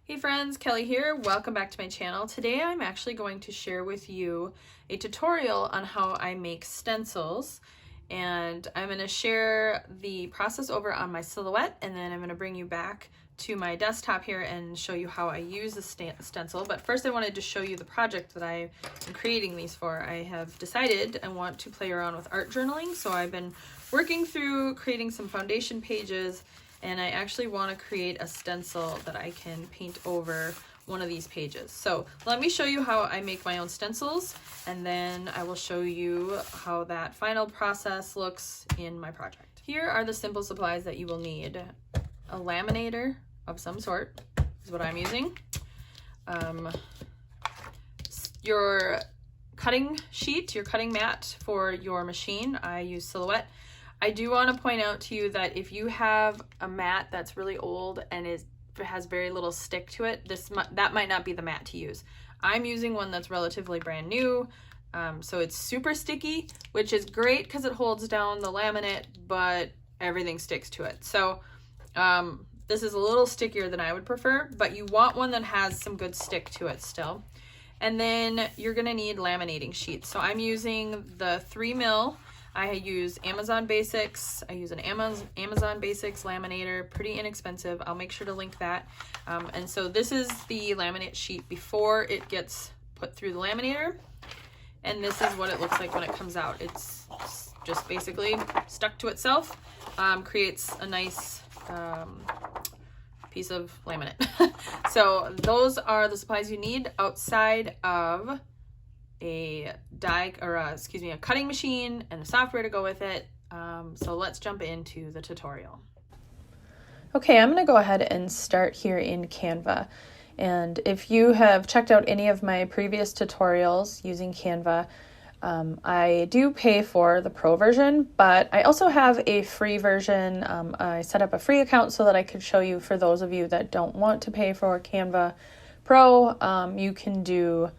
Hey friends, Kelly here. Welcome back to my channel. Today I'm actually going to share with you a tutorial on how I make stencils, and I'm going to share the process over on my Silhouette, and then I'm going to bring you back to my desktop here and show you how I use the stencil. But first I wanted to show you the project that I am creating these for. I have decided I want to play around with art journaling, so I've been working through creating some foundation pages, and I actually want to create a stencil that I can paint over one of these pages. So let me show you how I make my own stencils, and then I will show you how that final process looks in my project. Here are the simple supplies that you will need. A laminator of some sort is what I'm using. Your cutting sheet, your cutting mat for your machine. I use Silhouette. I do want to point out to you that if you have a mat that's really old and has very little stick to it, that might not be the mat to use. I'm using one that's relatively brand new, so it's super sticky, which is great because it holds down the laminate, but everything sticks to it. So this is a little stickier than I would prefer, but you want one that has some good stick to it still. And then you're going to need laminating sheets. So I'm using the 3mm. I use Amazon Basics. I use an Amazon Basics laminator, pretty inexpensive. I'll make sure to link that. And so this is the laminate sheet before it gets put through the laminator. And this is what it looks like when it comes out. It's just basically stuck to itself, creates a nice piece of laminate. So those are the supplies you need outside of a cutting machine and the software to go with it. So let's jump into the tutorial. Okay, I'm going to go ahead and start here in Canva. And if you have checked out any of my previous tutorials using Canva, I do pay for the pro version, but I also have a free version. I set up a free account so that I could show you, for those of you that don't want to pay for Canva Pro, you can do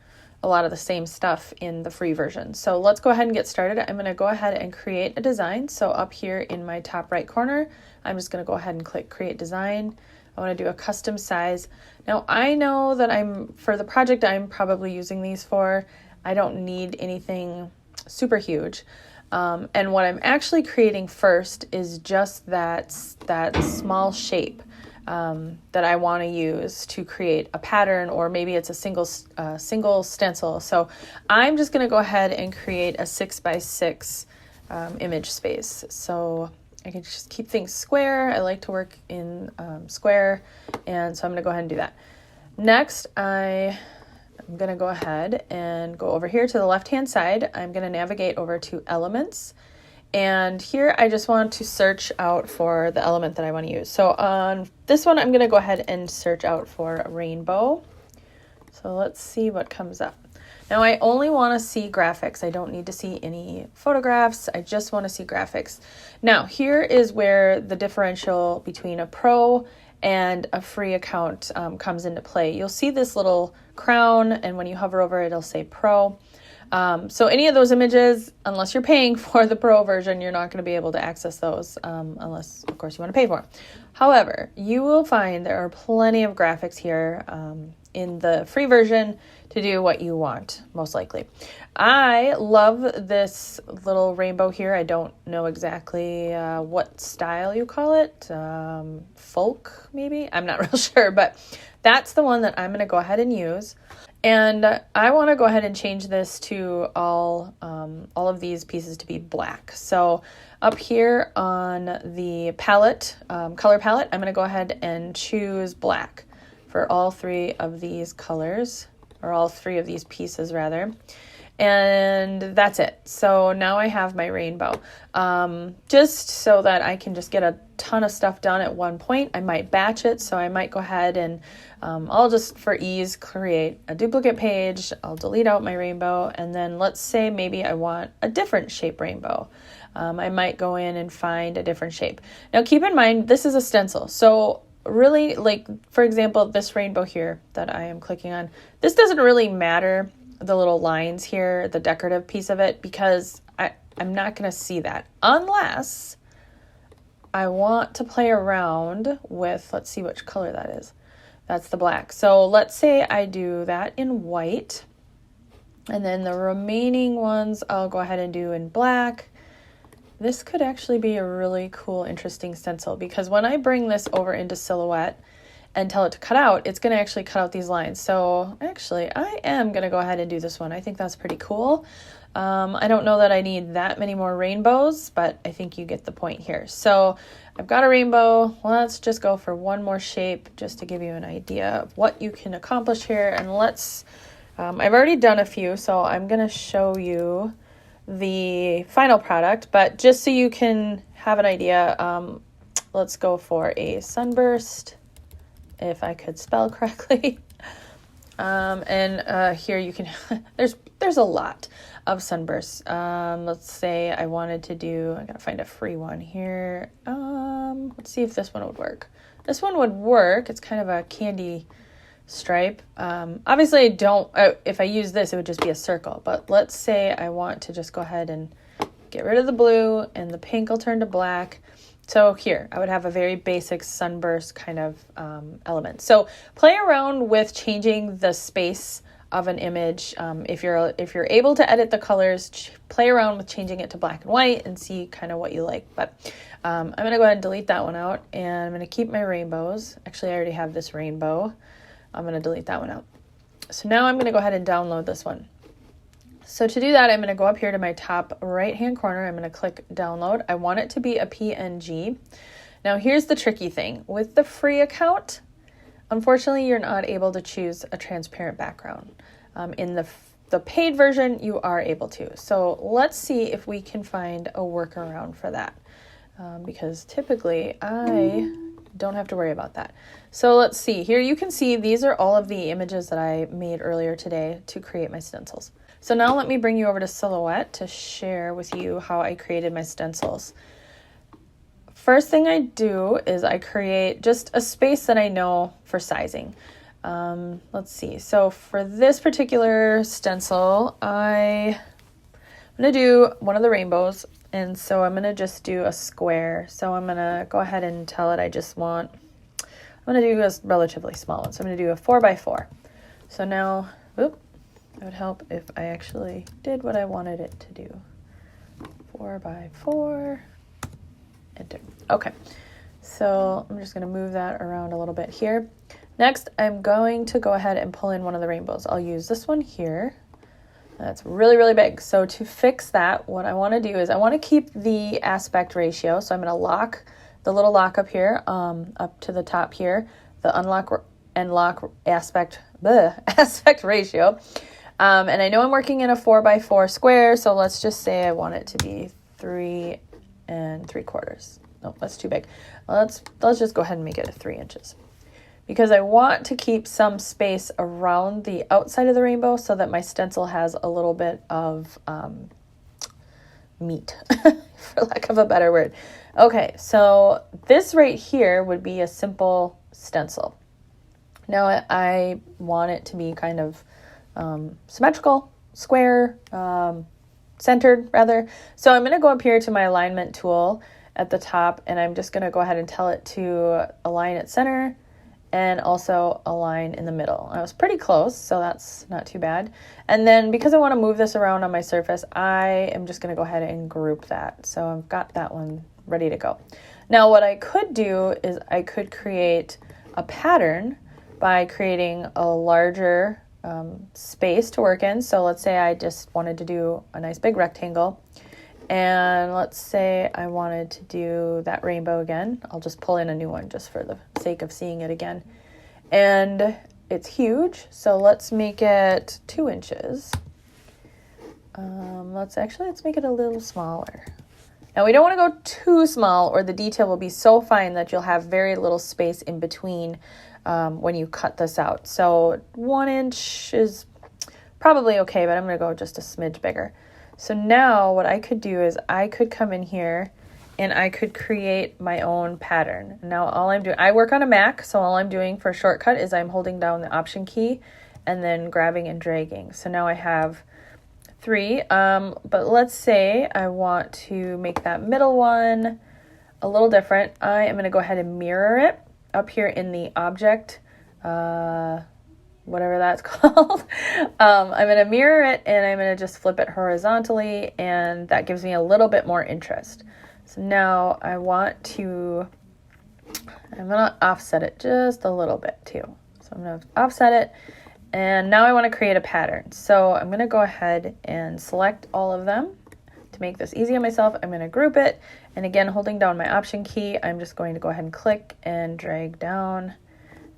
a lot of the same stuff in the free version. So let's go ahead and get started. I'm going to go ahead and create a design. So up here in my top right corner, I'm just going to go ahead and click create design. I want to do a custom size. Now I know that for the project I'm probably using these for, I don't need anything super huge. And what I'm actually creating first is just that small shape that I want to use to create a pattern, or maybe it's a single stencil. So I'm just going to go ahead and create a 6x6 image space. So I can just keep things square. I like to work in square, and so I'm going to go ahead and do that. Next, I'm going to go ahead and go over here to the left-hand side. I'm going to navigate over to Elements. And here I just want to search out for the element that I want to use. So on this one, I'm going to go ahead and search out for a rainbow. So let's see what comes up. Now I only want to see graphics. I don't need to see any photographs. I just want to see graphics. Now here is where the differential between a pro and a free account comes into play. You'll see this little crown, and when you hover over it, it'll say pro. So any of those images, unless you're paying for the pro version, you're not going to be able to access those unless, of course, you want to pay for them. However, you will find there are plenty of graphics here in the free version to do what you want, most likely. I love this little rainbow here. I don't know exactly what style you call it. Folk, maybe? I'm not real sure, but that's the one that I'm going to go ahead and use. And I want to go ahead and change this to all of these pieces to be black. So up here on the palette, color palette, I'm going to go ahead and choose black for all three of these colors, or all three of these pieces rather. And that's it. So now I have my rainbow. Just so that I can just get a ton of stuff done at one point, I might batch it. So I might go ahead and I'll just, for ease, create a duplicate page. I'll delete out my rainbow. And then let's say maybe I want a different shape rainbow. I might go in and find a different shape. Now keep in mind, this is a stencil. So really, like, for example, this rainbow here that I am clicking on, this doesn't really matter, the little lines here, the decorative piece of it, because I'm not going to see that unless I want to play around with, let's see which color that is. That's the black. So let's say I do that in white, and then the remaining ones I'll go ahead and do in black. This could actually be a really cool, interesting stencil, because when I bring this over into Silhouette and tell it to cut out, it's going to actually cut out these lines. So actually, I am going to go ahead and do this one. I think that's pretty cool. I don't know that I need that many more rainbows, but I think you get the point here. So I've got a rainbow. Let's just go for one more shape just to give you an idea of what you can accomplish here. And let's, I've already done a few, so I'm going to show you the final product, but just so you can have an idea, let's go for a sunburst, if I could spell correctly. Here you can, there's a lot of sunbursts. Let's say I wanted to do, I gotta find a free one here. Let's see if this one would work. This one would work. It's kind of a candy stripe. Obviously I don't, if I use this, it would just be a circle, but let's say I want to just go ahead and get rid of the blue and the pink will turn to black. So here, I would have a very basic sunburst kind of element. So play around with changing the space of an image. If you're able to edit the colors, play around with changing it to black and white and see kind of what you like. But I'm going to go ahead and delete that one out, and I'm going to keep my rainbows. Actually, I already have this rainbow. I'm going to delete that one out. So now I'm going to go ahead and download this one. So to do that, I'm going to go up here to my top right-hand corner. I'm going to click download. I want it to be a PNG. Now here's the tricky thing. With the free account, unfortunately, you're not able to choose a transparent background. In the paid version, you are able to. So let's see if we can find a workaround for that. Because typically, I don't have to worry about that. So let's see. Here you can see these are all of the images that I made earlier today to create my stencils. So now let me bring you over to Silhouette to share with you how I created my stencils. First thing I do is I create just a space that I know for sizing. Let's see. So for this particular stencil, I'm going to do one of the rainbows. And so I'm going to just do a square. So I'm going to go ahead and tell it I'm going to do a relatively small one. So I'm going to do a 4x4. So now, it would help if I actually did what I wanted it to do. 4x4, enter. Okay, so I'm just going to move that around a little bit here. Next, I'm going to go ahead and pull in one of the rainbows. I'll use this one here. That's really, really big. So to fix that, what I want to do is I want to keep the aspect ratio. So I'm going to lock the little lock up here, up to the top here, the unlock and lock aspect ratio. And I know I'm working in a 4x4 square, so let's just say I want it to be 3 3/4. Nope, that's too big. Let's just go ahead and make it 3 inches. Because I want to keep some space around the outside of the rainbow so that my stencil has a little bit of meat, for lack of a better word. Okay, so this right here would be a simple stencil. Now I want it to be kind of symmetrical, square, centered rather. So I'm going to go up here to my alignment tool at the top, and I'm just going to go ahead and tell it to align at center and also align in the middle. I was pretty close, so that's not too bad. And then because I want to move this around on my surface, I am just going to go ahead and group that. So I've got that one ready to go. Now what I could do is I could create a pattern by creating a larger space to work in. So let's say I just wanted to do a nice big rectangle, and let's say I wanted to do that rainbow again. I'll just pull in a new one just for the sake of seeing it again. And it's huge, so let's make it 2 inches. Let's make it a little smaller. Now we don't want to go too small, or the detail will be so fine that you'll have very little space in between when you cut this out. So 1 inch is probably okay, but I'm going to go just a smidge bigger. So now what I could do is I could come in here and I could create my own pattern. Now all I'm doing, I work on a Mac, so all I'm doing for a shortcut is I'm holding down the Option key and then grabbing and dragging. So now I have 3, but let's say I want to make that middle one a little different. I am going to go ahead and mirror it up here in the object whatever that's called. I'm going to mirror it and I'm going to just flip it horizontally, and that gives me a little bit more interest. So now I'm going to offset it just a little bit too. So I'm going to offset it, and now I want to create a pattern. So I'm going to go ahead and select all of them. To make this easy on myself, I'm going to group it, and again, holding down my Option key, I'm just going to go ahead and click and drag down.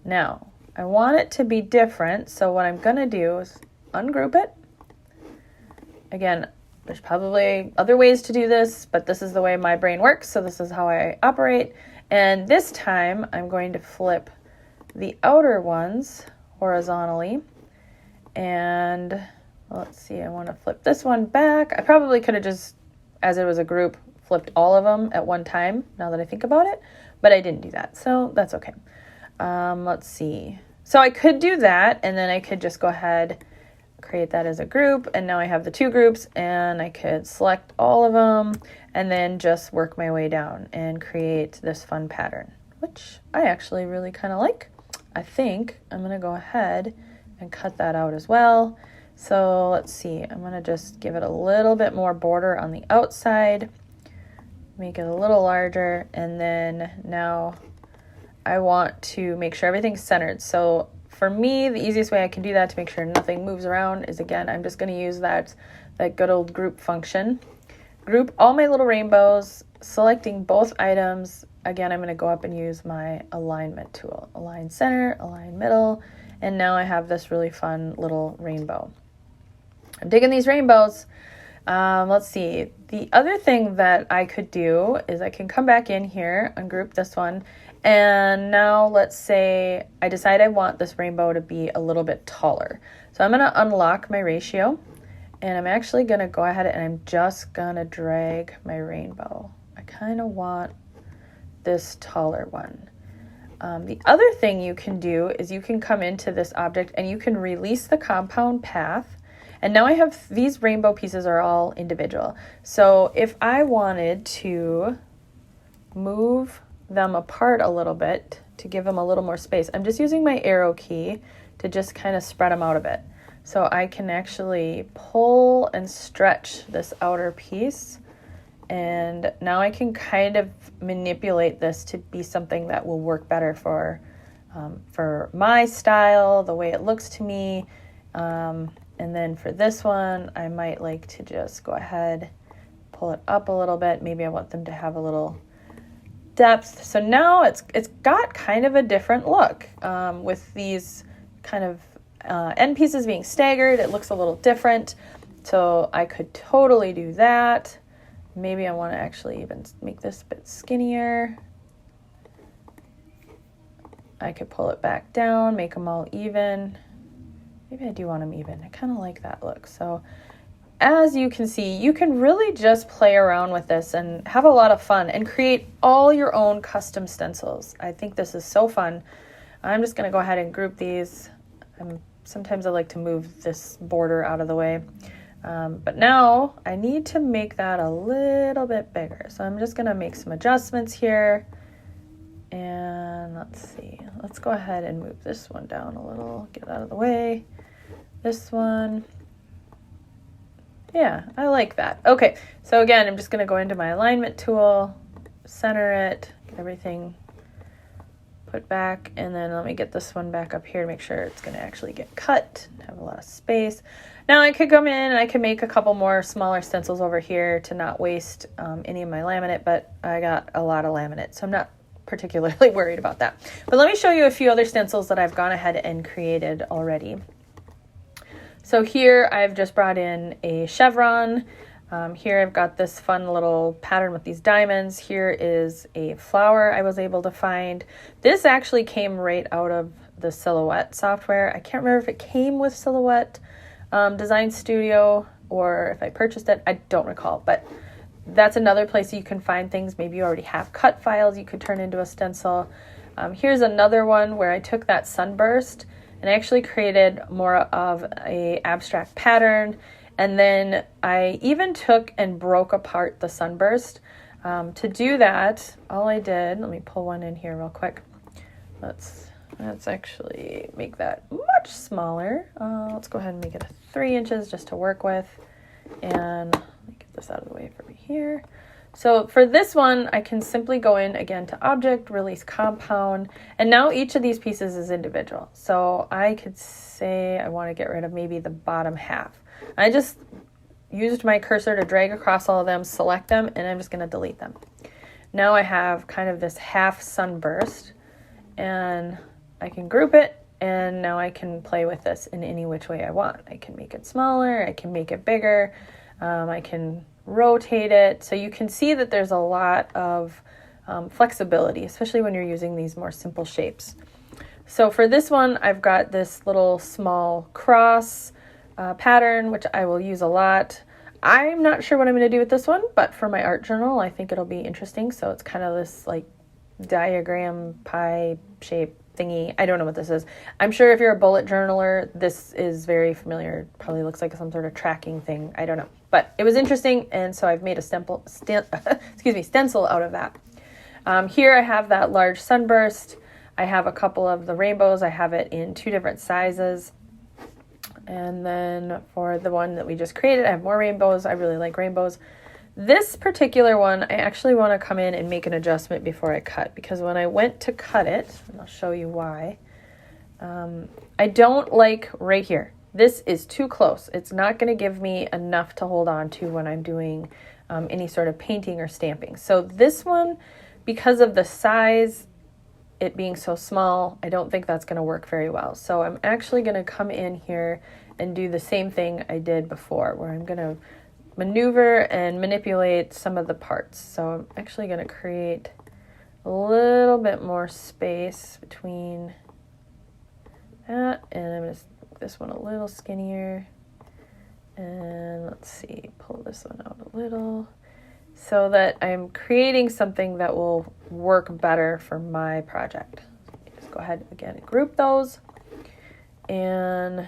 Now, I want it to be different, so what I'm going to do is ungroup it. Again, there's probably other ways to do this, but this is the way my brain works, so this is how I operate. And this time, I'm going to flip the outer ones horizontally, and let's see, I want to flip this one back. I probably could have just, as it was a group, flipped all of them at one time, now that I think about it, but I didn't do that, so that's okay. Let's see. So I could do that, and then I could just go ahead, create that as a group, and now I have the two groups, and I could select all of them, and then just work my way down and create this fun pattern, which I actually really kind of like. I think I'm going to go ahead and cut that out as well. So let's see, I'm going to just give it a little bit more border on the outside, make it a little larger, and then now I want to make sure everything's centered. So for me, the easiest way I can do that to make sure nothing moves around is, again, I'm just going to use that good old group function. Group all my little rainbows, selecting both items. Again, I'm going to go up and use my alignment tool. Align center, align middle, and now I have this really fun little rainbow. I'm digging these rainbows. Let's see. The other thing that I could do is I can come back in here, ungroup this one, and now let's say I decide I want this rainbow to be a little bit taller. So I'm going to unlock my ratio, and I'm actually going to go ahead and I'm just going to drag my rainbow. I kind of want this taller one. The other thing you can do is you can come into this object and you can release the compound path. And now I have these rainbow pieces are all individual. So if I wanted to move them apart a little bit to give them a little more space, I'm just using my arrow key to just kind of spread them out a bit. So I can actually pull and stretch this outer piece. And now I can kind of manipulate this to be something that will work better for my style, the way it looks to me. And then for this one, I might like to just go ahead, pull it up a little bit. Maybe I want them to have a little depth. So now it's got kind of a different look with these kind of end pieces being staggered. It looks a little different. So I could totally do that. Maybe I want to actually even make this a bit skinnier. I could pull it back down, make them all even. Maybe I do want them even. I kind of like that look. So as you can see, you can really just play around with this and have a lot of fun and create all your own custom stencils. I think this is so fun. I'm just going to go ahead and group these. Sometimes I like to move this border out of the way. But now I need to make that a little bit bigger. So I'm just going to make some adjustments here. And let's see. Let's go ahead and move this one down a little. Get it out of the way. This one. Yeah, I like that. Okay, so again, I'm just going to go into my alignment tool, center it, get everything put back, and then let me get this one back up here to make sure it's going to actually get cut, have a lot of space. Now I could come in and I could make a couple more smaller stencils over here to not waste any of my laminate, but I got a lot of laminate, so I'm not particularly worried about that. But let me show you a few other stencils that I've gone ahead and created already. So here I've just brought in a chevron. Here I've got this fun little pattern with these diamonds. Here is a flower I was able to find. This actually came right out of the Silhouette software. I can't remember if it came with Silhouette Design Studio or if I purchased it. I don't recall, but that's another place you can find things. Maybe you already have cut files you could turn into a stencil. Here's another one where I took that sunburst and I actually created more of a abstract pattern. And then I even took and broke apart the sunburst. To do that, all I did, let me pull one in here real quick. Let's Let's actually make that much smaller. Let's go ahead and make it 3 inches just to work with. And let me get this out of the way for me here. So for this one, I can simply go in again to Object, Release Compound, and now each of these pieces is individual. So I could say I want to get rid of maybe the bottom half. I just used my cursor to drag across all of them, select them, and I'm just going to delete them. Now I have kind of this half sunburst, and I can group it, and now I can play with this in any which way I want. I can make it smaller, I can make it bigger, I can rotate it. So you can see that there's a lot of flexibility, especially when you're using these more simple shapes. So for this one, I've got this little small cross pattern, which I will use a lot. I'm not sure what I'm going to do with this one, but for my art journal, I think it'll be interesting. So it's kind of this like diagram pie shape thingy. I don't know what this is. I'm sure if you're a bullet journaler, this is very familiar. Probably looks like some sort of tracking thing. I don't know, but it was interesting, and so I've made a stencil out of that. Here I have that large sunburst. I have a couple of the rainbows. I have it in 2 different sizes. And then for the one that we just created, I have more rainbows. I really like rainbows. This particular one, I actually want to come in and make an adjustment before I cut, because when I went to cut it, and I'll show you why, I don't like right here. This is too close. It's not going to give me enough to hold on to when I'm doing any sort of painting or stamping. So this one, because of the size, it being so small, I don't think that's going to work very well. So I'm actually going to come in here and do the same thing I did before, where I'm going to maneuver and manipulate some of the parts. So I'm actually going to create a little bit more space between that, and I'm going to make this one a little skinnier. And let's see, pull this one out a little, so that I'm creating something that will work better for my project. Just go ahead again and group those, and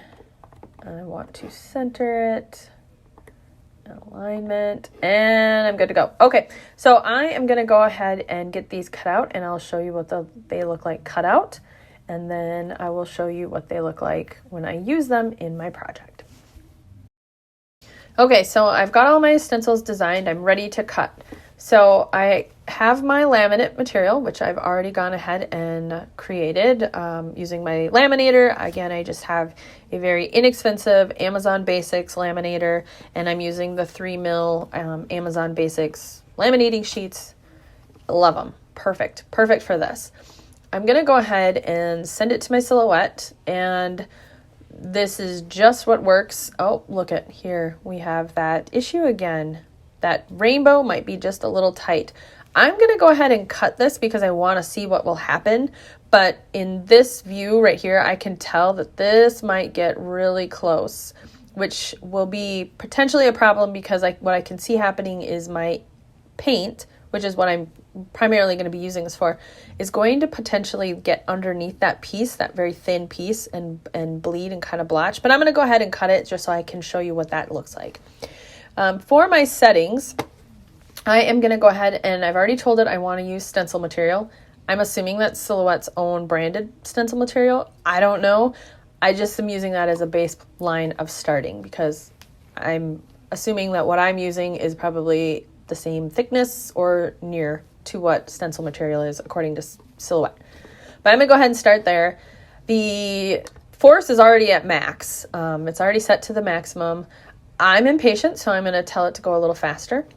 I want to center it, alignment, and I'm good to go. Okay, so I am going to go ahead and get these cut out, and I'll show you what they look like cut out, and then I will show you what they look like when I use them in my project. Okay, so I've got all my stencils designed. I'm ready to cut. So I have my laminate material, which I've already gone ahead and created using my laminator. Again, I just have a very inexpensive Amazon Basics laminator, and I'm using the 3mm Amazon Basics laminating sheets. Love them. Perfect for this. I'm going to go ahead and send it to my silhouette, and this is just what works. Oh, look at here. We have that issue again. That rainbow might be just a little tight. I'm going to go ahead and cut this because I want to see what will happen. But in this view right here, I can tell that this might get really close, which will be potentially a problem because what I can see happening is my paint, which is what I'm primarily going to be using this for, is going to potentially get underneath that piece, that very thin piece, and bleed and kind of blotch. But I'm going to go ahead and cut it just so I can show you what that looks like. For my settings, I am going to go ahead, and I've already told it I want to use stencil material. I'm assuming that's Silhouette's own branded stencil material. I don't know. I just am using that as a baseline of starting because I'm assuming that what I'm using is probably the same thickness or near to what stencil material is according to Silhouette. But I'm going to go ahead and start there. The force is already at max. It's already set to the maximum. I'm impatient, so I'm going to tell it to go a little faster.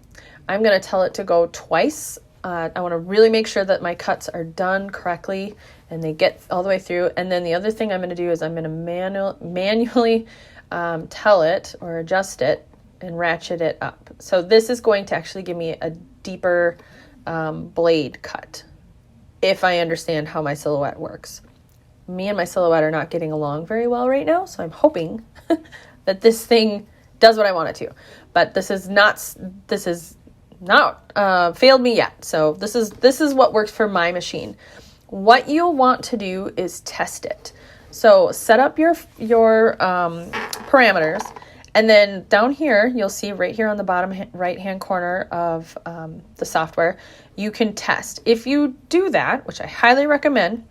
I'm going to tell it to go twice. I want to really make sure that my cuts are done correctly and they get all the way through. And then the other thing I'm going to do is I'm going to manually tell it or adjust it and ratchet it up. So this is going to actually give me a deeper blade cut if I understand how my Silhouette works. Me and my Silhouette are not getting along very well right now, so I'm hoping that this thing does what I want it to. But this is not failed me yet. So this is what works for my machine. What you'll want to do is test it. So set up your parameters, and then down here you'll see right here on the bottom right hand corner of the software, you can test. If you do that, which I highly recommend,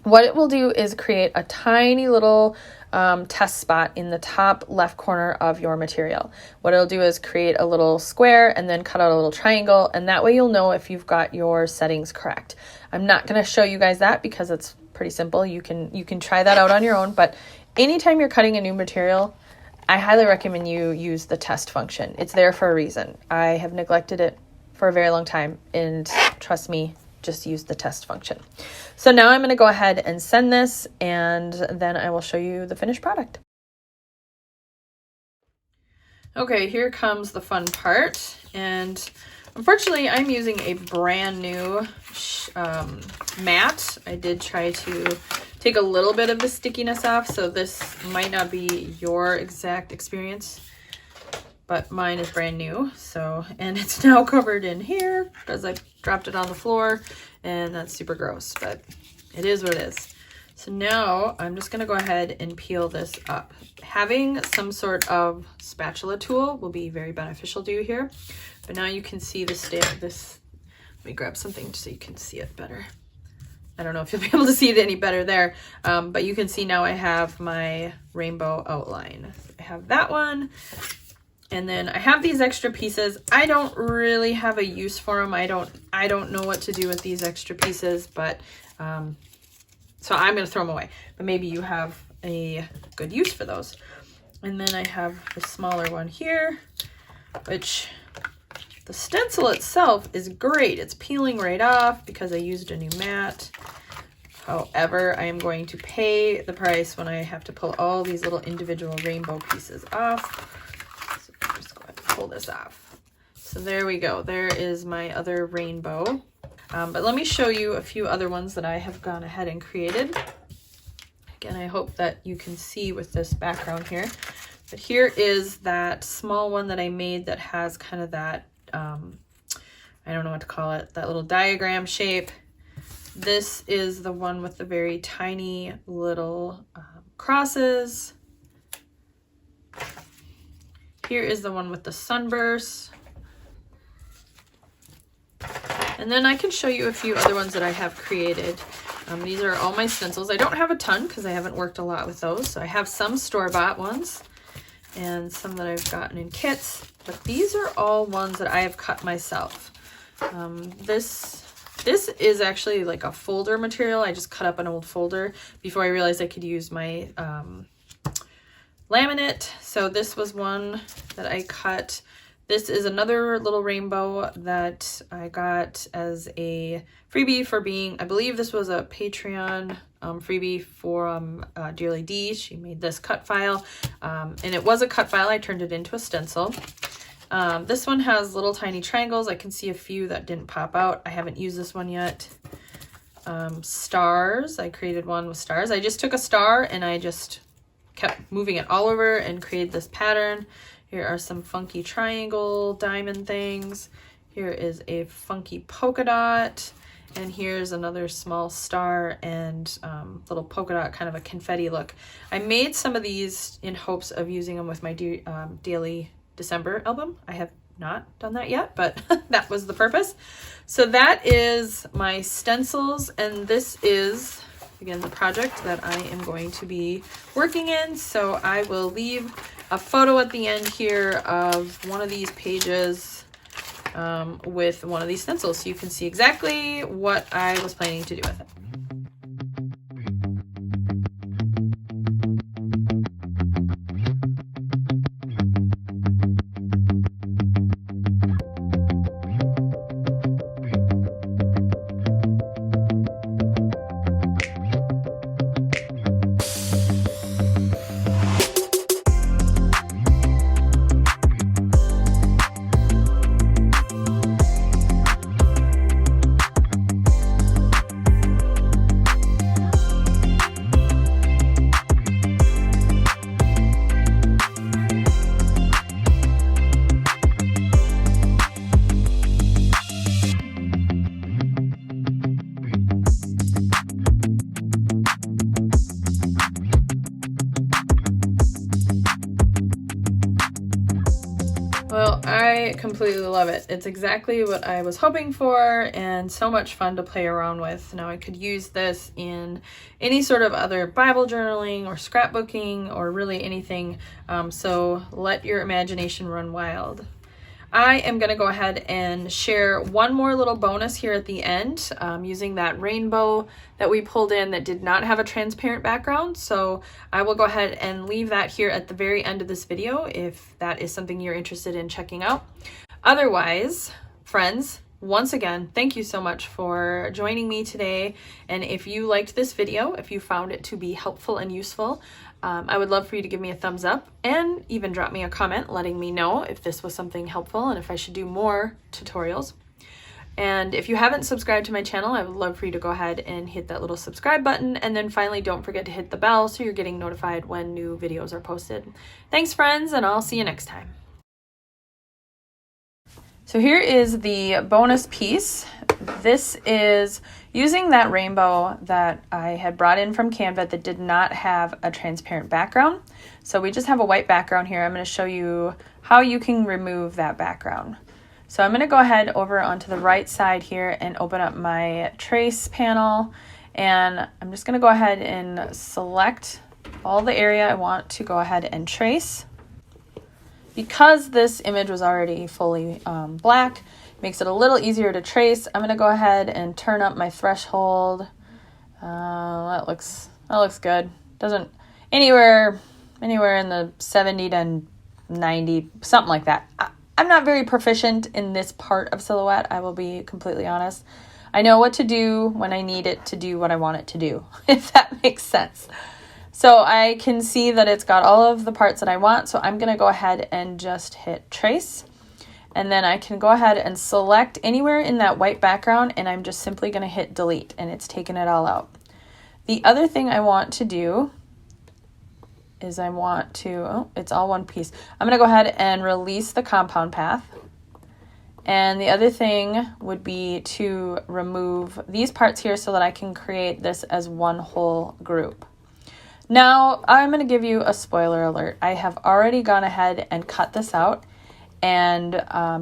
what it will do is create a tiny little test spot in the top left corner of your material. What it'll do is create a little square and then cut out a little triangle, and that way you'll know if you've got your settings correct. I'm not going to show you guys that because it's pretty simple. You can try that out on your own, but anytime you're cutting a new material, I highly recommend you use the test function. It's there for a reason. I have neglected it for a very long time, and trust me, just use the test function. So now I'm going to go ahead and send this, and then I will show you the finished product. Okay, here comes the fun part, and unfortunately I'm using a brand new mat. I did try to take a little bit of the stickiness off, so this might not be your exact experience, but mine is brand new. So, and it's now covered in hair because I dropped it on the floor, and that's super gross, but it is what it is. So now I'm just gonna go ahead and peel this up. Having some sort of spatula tool will be very beneficial to you here. But now you can see this, let me grab something so you can see it better. I don't know if you'll be able to see it any better there, but you can see now I have my rainbow outline. I have that one, and then I have these extra pieces. I don't really have a use for them. I don't know what to do with these extra pieces, but so I'm gonna throw them away. But maybe you have a good use for those. And then I have the smaller one here, which the stencil itself is great. It's peeling right off because I used a new mat. However, I am going to pay the price when I have to pull all these little individual rainbow pieces off. So I'm just going to pull this off. So there we go. There is my other rainbow. But let me show you a few other ones that I have gone ahead and created. Again, I hope that you can see with this background here. But here is that small one that I made that has kind of that, I don't know what to call it, that little diagram shape. This is the one with the very tiny little crosses. Here is the one with the sunburst. And then I can show you a few other ones that I have created. These are all my stencils. I don't have a ton because I haven't worked a lot with those. So I have some store-bought ones and some that I've gotten in kits. But these are all ones that I have cut myself. This is actually like a folder material. I just cut up an old folder before I realized I could use my laminate. So this was one that I cut. This is another little rainbow that I got as a freebie for being, I believe this was a Patreon freebie for Dearly D. She made this cut file, and it was a cut file. I turned it into a stencil. This one has little tiny triangles. I can see a few that didn't pop out. I haven't used this one yet. Stars. I created one with stars. I just took a star and I just kept moving it all over and created this pattern. Here are some funky triangle diamond things. Here is a funky polka dot. And here's another small star and little polka dot, kind of a confetti look. I made some of these in hopes of using them with my daily December album. I have not done that yet, but that was the purpose. So that is my stencils, and this is, again, the project that I am going to be working in. So I will leave a photo at the end here of one of these pages with one of these stencils so you can see exactly what I was planning to do with it. Well, I completely love it. It's exactly what I was hoping for and so much fun to play around with. Now I could use this in any sort of other Bible journaling or scrapbooking or really anything. So let your imagination run wild. I am going to go ahead and share one more little bonus here at the end using that rainbow that we pulled in that did not have a transparent background. So I will go ahead and leave that here at the very end of this video if that is something you're interested in checking out. Otherwise, friends, once again, thank you so much for joining me today. And if you liked this video, if you found it to be helpful and useful, I would love for you to give me a thumbs up and even drop me a comment letting me know if this was something helpful and if I should do more tutorials. And if you haven't subscribed to my channel, I would love for you to go ahead and hit that little subscribe button. And then finally, don't forget to hit the bell so you're getting notified when new videos are posted. Thanks, friends, and I'll see you next time. So here is the bonus piece. This is using that rainbow that I had brought in from Canva that did not have a transparent background. So we just have a white background here. I'm going to show you how you can remove that background. So I'm going to go ahead over onto the right side here and open up my trace panel. And I'm just going to go ahead and select all the area I want to go ahead and trace. Because this image was already fully black, makes it a little easier to trace. I'm going to go ahead and turn up my threshold. That looks good. Doesn't anywhere in the 70 to 90, something like that. I'm not very proficient in this part of Silhouette, I will be completely honest. I know what to do when I need it to do what I want it to do, if that makes sense. So I can see that it's got all of the parts that I want, so I'm going to go ahead and just hit trace. And then I can go ahead and select anywhere in that white background, and I'm just simply going to hit delete, and it's taken it all out. The other thing I want to do is it's all one piece. I'm going to go ahead and release the compound path. And the other thing would be to remove these parts here so that I can create this as one whole group. Now, I'm going to give you a spoiler alert. I have already gone ahead and cut this out, and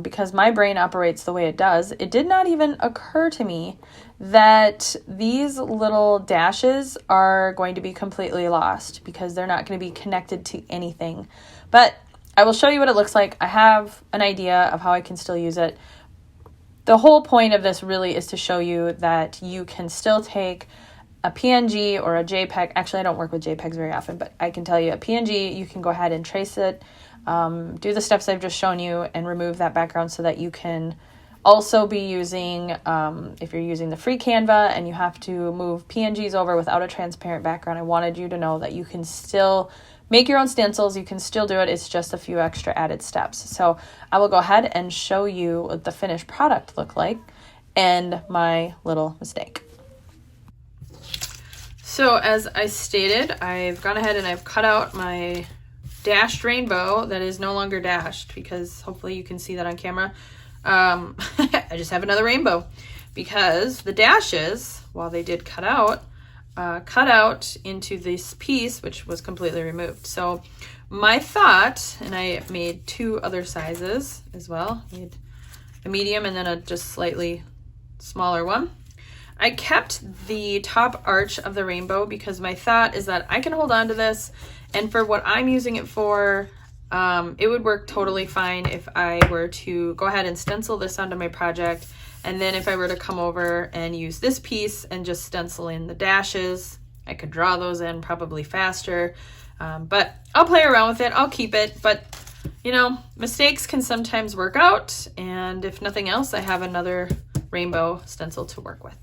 because my brain operates the way it does, it did not even occur to me that these little dashes are going to be completely lost because they're not going to be connected to anything. But I will show you what it looks like. I have an idea of how I can still use it. The whole point of this really is to show you that you can still take a PNG or a JPEG. Actually, I don't work with JPEGs very often, but I can tell you a PNG, you can go ahead and trace it, do the steps I've just shown you, and remove that background so that you can also be using, if you're using the free Canva and you have to move PNGs over without a transparent background, I wanted you to know that you can still make your own stencils. You can still do it. It's just a few extra added steps. So I will go ahead and show you what the finished product look like and my little mistake. So as I stated, I've gone ahead and I've cut out my dashed rainbow that is no longer dashed because hopefully you can see that on camera. I just have another rainbow because the dashes, while they did cut out into this piece, which was completely removed. So my thought, and I made two other sizes as well, made a medium and then a just slightly smaller one. I kept the top arch of the rainbow because my thought is that I can hold on to this, and for what I'm using it for, it would work totally fine if I were to go ahead and stencil this onto my project, and then if I were to come over and use this piece and just stencil in the dashes, I could draw those in probably faster, but I'll play around with it. I'll keep it, but you know, mistakes can sometimes work out, and if nothing else, I have another rainbow stencil to work with.